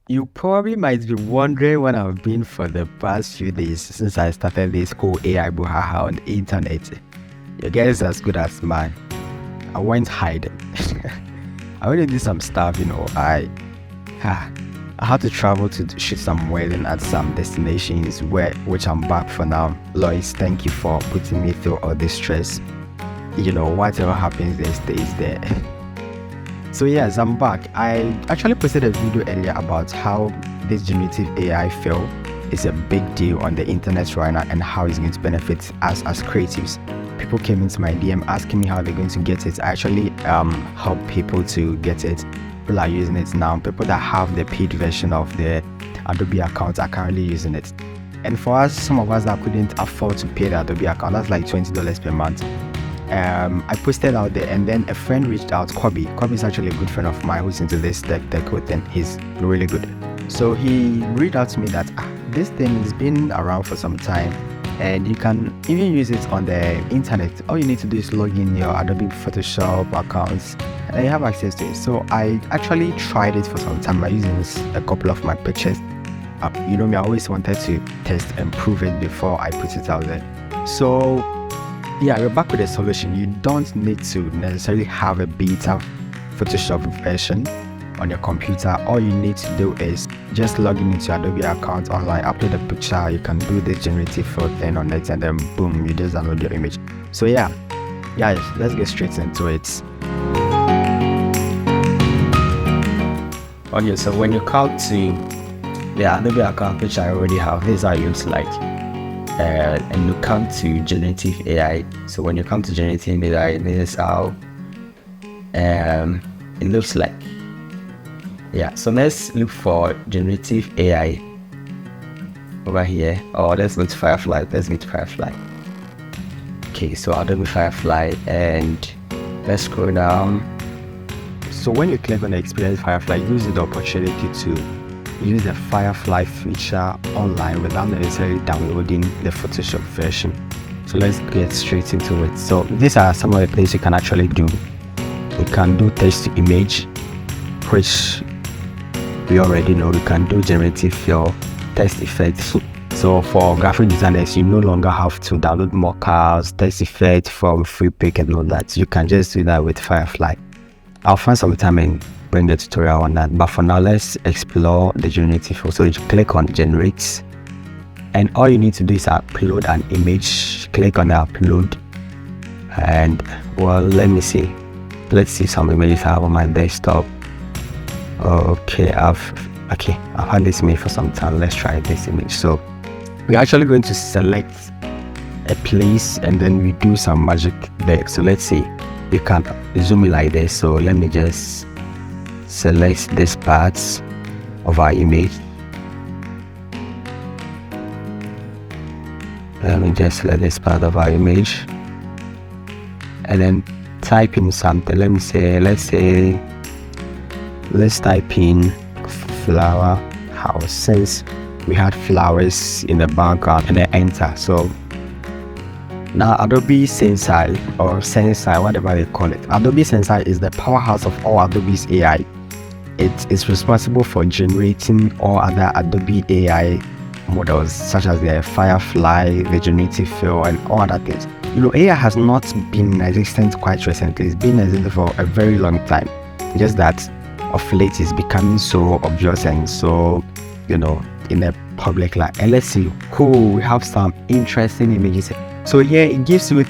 You probably might be wondering what I've been for the past few days since I started this whole AI buhaha on the internet. Your guess is as good as mine. I went hiding. I went to do some stuff, ah, I had to travel to shoot some wedding at some destinations which I'm back for now. Lois, thank you for putting me through all this stress. Whatever happens there stays there. So yes, I'm back. I actually posted a video earlier about how this generative AI field is a big deal on the internet right now and how it's going to benefit us as creatives. People came into my DM asking me how they're going to get it. I actually help people to get it. People are using it now. People that have the paid version of the Adobe account are currently using it. And for us, some of us that couldn't afford to pay the Adobe account, that's like $20 per month. I posted out there, and then a friend reached out, Kobe. Kobe is actually a good friend of mine who's into this tech thing. He's really good. So he reached out to me that this thing has been around for some time and you can even use it on the internet. All you need to do is log in your Adobe Photoshop accounts and you have access to it. So I actually tried it for some time by using a couple of my pictures. You know me, I always wanted to test and prove it before I put it out there. So yeah, we're back with a solution. You don't need to necessarily have a beta Photoshop version on your computer. All you need to do is just log in into your Adobe account online, upload a picture. You can do this generative fill thing on it, and then boom, you just download your image. So yeah, guys, let's get straight into it. Okay, so when you come to the Adobe account, which I already have, this is how it looks like. And you come to generative AI. So when you come to generative AI, this is how it looks like. Yeah, so let's look for generative AI over here. Or let's go to Firefly. Okay, so Adobe Firefly, and let's scroll down. So when you click on the Experience Firefly, use the opportunity to use the Firefly feature online without necessarily downloading the Photoshop version. So let's get straight into it. So these are some of the things you can actually do. You can do text to image, which we already know. You can do generative fill, text effects. So for graphic designers, you no longer have to download mockups, text effects from Freepik and all that. You can just do that with Firefly. I'll find some time and bring a tutorial on that, but for now let's explore the generative fill. So you click on generate, and all you need to do is upload an image. Click on the upload, and well, let's see some images I have on my desktop. Okay, I've had this image for some time. Let's try this image. So we're actually going to select a place and then we do some magic there. So let's see, you can zoom it like this. So let me just select this part of our image. Let me just select this part of our image and then type in something. Let's type in flower house, since we had flowers in the background, and then enter. So now Adobe Sensei, or Sensei, whatever they call it. Adobe Sensei is the powerhouse of all Adobe's AI. It is responsible for generating all other Adobe AI models, such as the Firefly, the generative fill, and all other things. AI has not been existent quite recently. It's been existent for a very long time. Just that of late it's becoming so obvious and so, in the public light. And let's see, we have some interesting images. So here it gives you it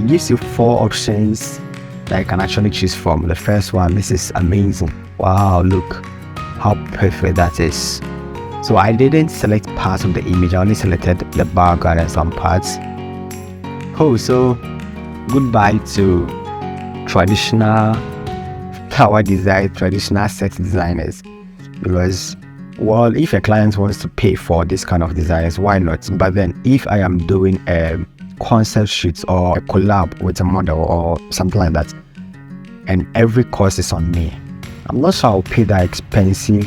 gives you 4 options that you can actually choose from. The first one, this is amazing. Wow, look how perfect that is. So I didn't select parts of the image, I only selected the background and some parts. So goodbye to traditional tower design, traditional set designers, because if a client wants to pay for this kind of designs, why not? But then if I am doing a concept shoot or a collab with a model or something like that, and every cost is on me, I'm not sure I'll pay that expensive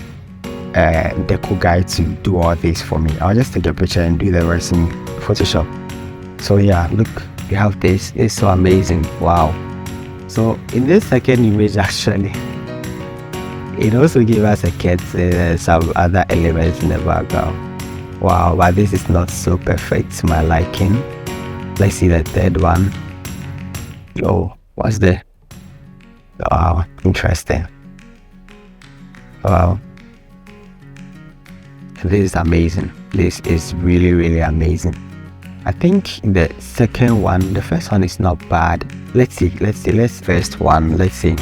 deco guy to do all this for me. I'll just take a picture and do the rest in Photoshop. So yeah, look, you have this. It's so amazing. Wow. So in this second image, actually, It also gives us a kit, some other elements in the background. Wow, but this is not so perfect to my liking. Let's see the third one. Oh, what's the... Wow, interesting. Wow. This is amazing. This is really, really amazing. I think the second one, the first one is not bad. Let's see. Let's first one. Let's see.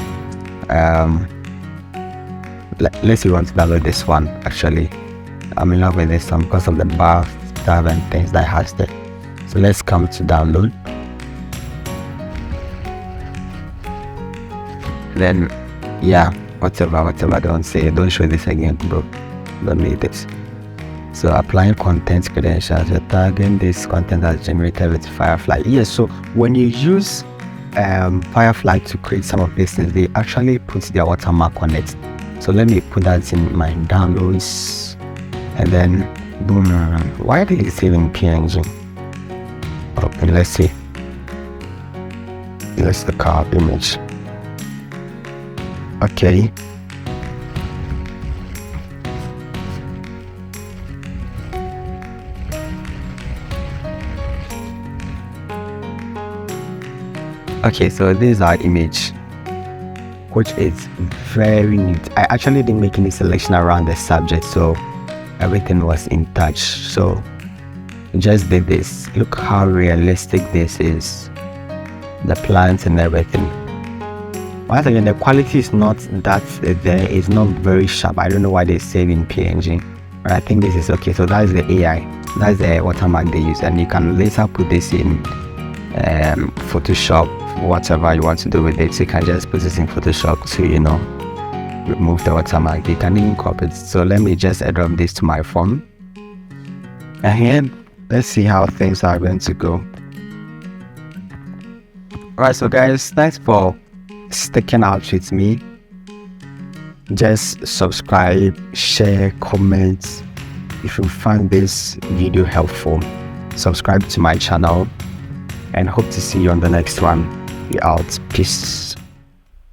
Let's see what's download this one. Actually, I'm in love with this one because of the bar stuff and things that has there. So let's come to download. Then, yeah, whatever. Don't show this again, bro. Don't need this. So applying content credentials, you're tagging this content as generated with Firefly. Yes, so when you use Firefly to create some of these things, they actually put their watermark on it. So let me put that in my downloads, and then boom. Why are they saving PNG? Okay, let's see. Let's look at our image. Okay. Okay, so this is our image, which is very neat. I actually didn't make any selection around the subject, so everything was in touch. So just did this. Look how realistic this is. The plants and everything. Once again, the quality is not that there. It's not very sharp. I don't know why they save in PNG, but I think this is okay. So that's the AI. That's the watermark they use, and you can later put this in Photoshop. Whatever you want to do with it, so you can just put this in Photoshop to, you know, remove the watermark. You can even copy it. So let me just add this to my phone, and here let's see how things are going to go. Alright, so guys, thanks for sticking out with me. Just subscribe, share, comment if you find this video helpful. Subscribe to my channel, and hope to see you on the next one. Be out. Peace.